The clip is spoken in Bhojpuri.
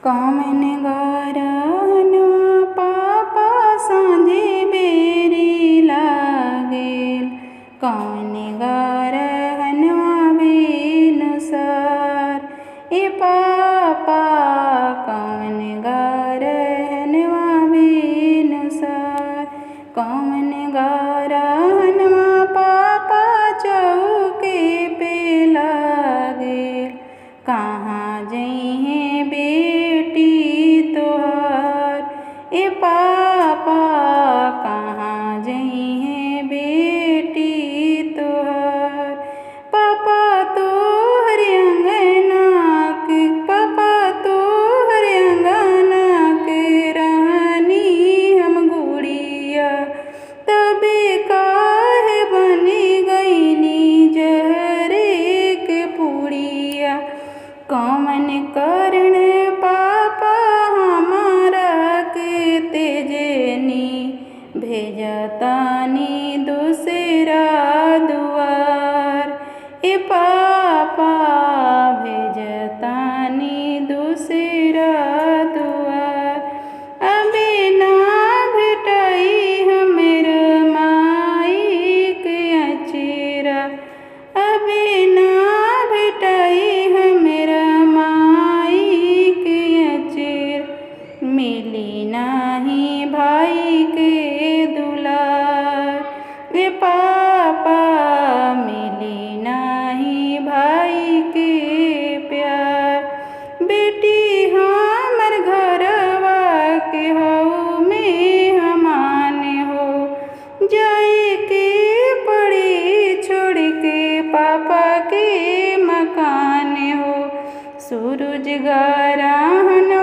कौन गरहनवा पापा सांझे बेरी लागेल। कौन गरहनवा बेनुसार ए पापा कौन गरहनवा बेनुसार। कौन गरहनवा पापा चौके पे लागेल। कहाँ जइहे बेटी तोहार ए पापा कहाँ जइहे बेटी तोहार। पापा तोहर अंगना के रहनी हम गुड़िया। तबे काहे बनी गईनी जहरे के पुड़िया। कौन कारण पापा हमारा के तेजनी भेजतानी दूसरा दुआर ए पापा भेजतानी दूसरा दुआर। अबे ना भेटाई हमर माई के अचेरा। अबे ना भेटाई हमरा माई के अचेर। मिली नाही भाई के दुलार ए पापा मिली नाही भाई के प्यार। बेटी हमर घरवा के हो में हमान हो। जाए के पड़ी छोड़ के पापा के मकान हो। सूरज गरहनवा